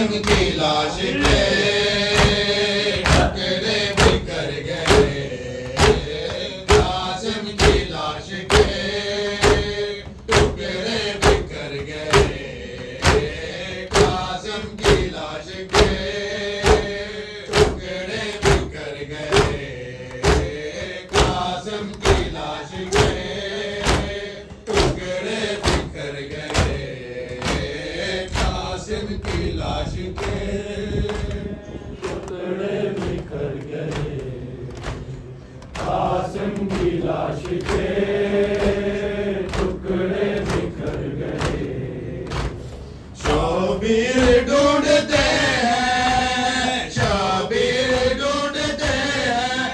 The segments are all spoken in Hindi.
कासिम की लाश के टुकड़े बिखर गए, कासिम की लाश के टुकड़े बिखर गए, कासिम की लाश के टुकड़े बिखर गए, कासिम की लाश के टुकड़े बिखर गए, कासिम की लाश के टुकड़े बिखर गए, कासिम की लाश के टुकड़े बिखर गए। शबीर ढूंढते हैं, शबीर ढूंढते हैं,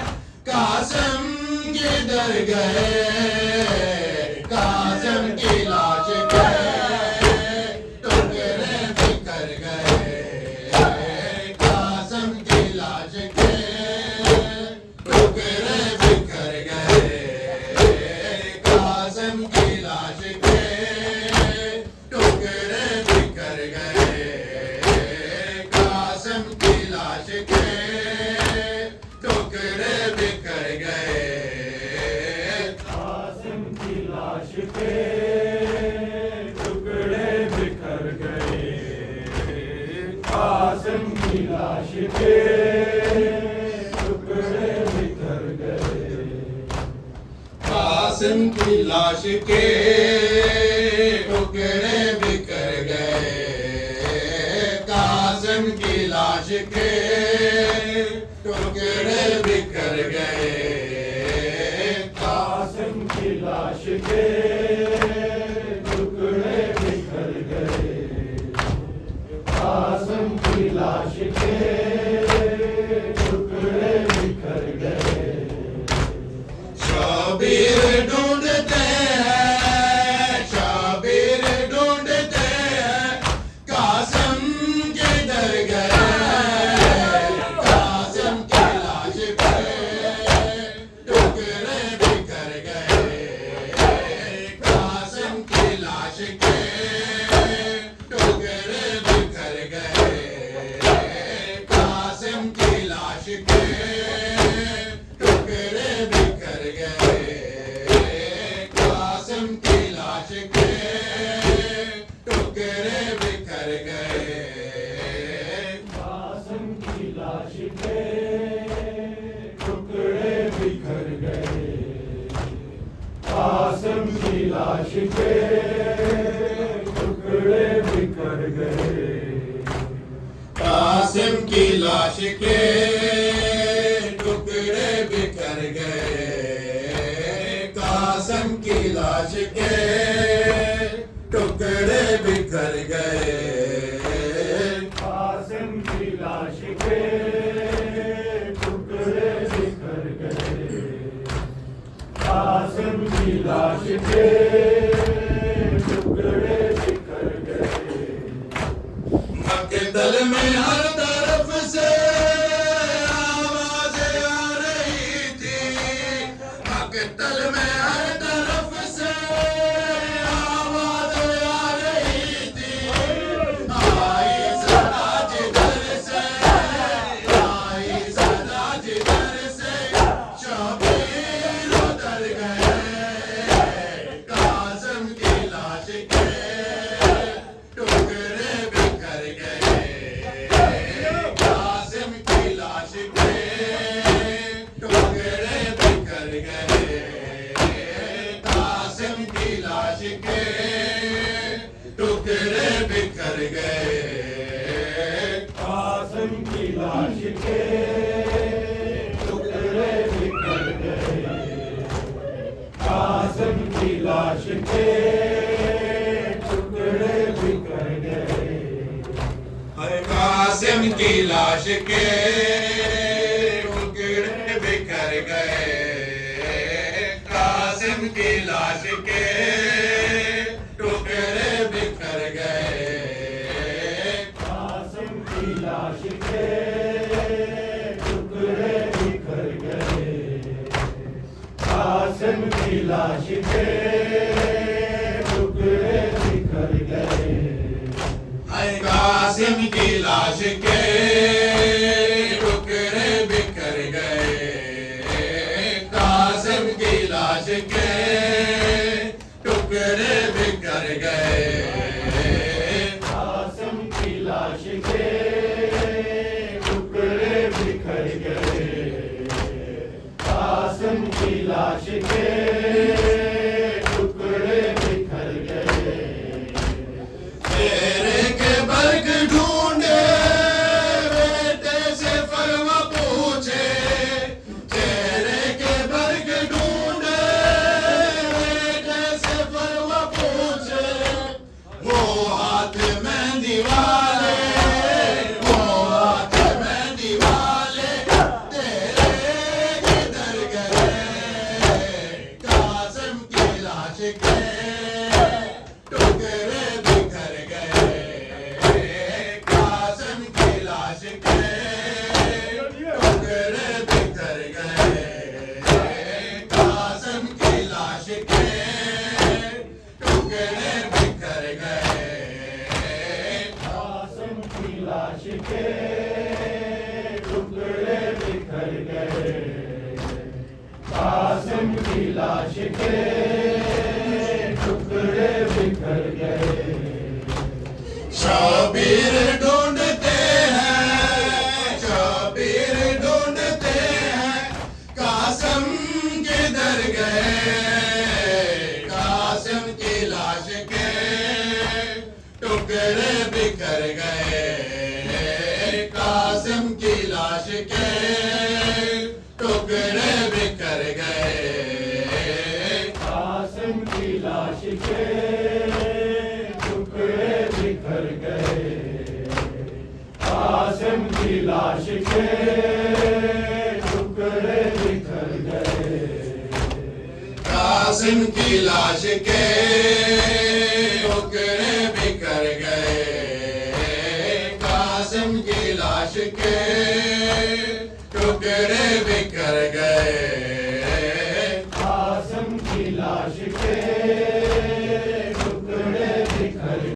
कासिम किधर गए, कासिम की लाश के टुकड़े बिखर गए, कासिम की लाश के टुकड़े बिखर गए, कासिम की लाश के टुकड़े बिखर गए, कासिम की लाश के टुकड़े बिखर गए, कासिम की लाश के टुकड़े बिखर गए, कासिम की लाश के टुकड़े बिखर गए। कासिम की लाश के टुकड़े बिखर गए, कासिम की लाश के टुकड़े बिखर गए, कासिम की लाश के टुकड़े बिखर गए, कासिम की लाश के टुकड़े बिखर गए। शबीर ढूंढते हैं, शबीर ढूंढते हैं, कासिम किधर गए, कासिम की लाश के टुकड़े बिखर गए, कासिम की लाश के टुकड़े बिखर गए, कासिम की लाश के टुकड़े बिखर गए, कासिम की लाश के टुकड़े बिखर गए, कासिम की लाश के टुकड़े बिखर गए, कासिम की लाश के टुकड़े बिखर गए। कासिम की लाश के टुकड़े बिखर गए, कासिम की लाश के टुकड़े बिखर गए, कासिम की लाश के टुकड़े बिखर गए, कासिम की लाश के टुकड़े बिखर गए। मकतल में हर तरफ से आवाज़ आ रही थी, मकतल में हर तरफ से आवाज़ आ रही थी, आई सदा जिधर से, आई सदा जिधर से, शबीर उतर गए, कासिम की लाश के टुकड़े बिखर गए, कासिम की लाश के टुकड़े बिखर गए, कासिम की लाश के टुकड़े बिखर गए, कासिम की लाश के टुकड़े बिखर गए, कासिम की लाश के टुकड़े बिखर गए। कासिम की लाश के टुकड़े बिखर गए, कासिम की लाश के टुकड़े बिखर गए, कासिम की लाश के टुकड़े बिखर गए, कासिम की लाश के टुकड़े बिखर गए। कासिम कासिम की लाश के टुकड़े बिखर गए, कासिम की लाश के टुकड़े बिखर गए, कासिम की लाश के टुकड़े बिखर गए, कासिम की लाश के टुकड़े बिखर गए। चेहरे के बर्ग ढूंढे बेटे से फरमा पूछे, चेहरे के बर्ग ढूंढे बेटे से फरमा पूछे, वो हाथ मेहंदी वाले, वो हाथ मेहंदी वाले तेरे किधर गए, कासिम की लाश के टुकड़े बिखर गए, कासिम की लाश के टुकड़े बिखर गए, कासिम की लाश के टुकड़े बिखर गए, कासिम की लाश के टुकड़े बिखर गए, कासिम की लाश के टुकड़े बिखर गए। शबीर ढूंढते हैं, शबीर ढूंढते हैं, कासिम किधर गए, कासिम की लाश के टुकड़े बिखर गए, कासिम की लाश के टुकड़े बिखर गए, कासिम की लाश के टुकड़े बिखर गए, कासिम की लाश के टुकड़े बिखर गए। कासिम की लाश के टुकड़े बिखर गए, कासिम की लाश के टुकड़े बिखर गए, कासिम की लाश के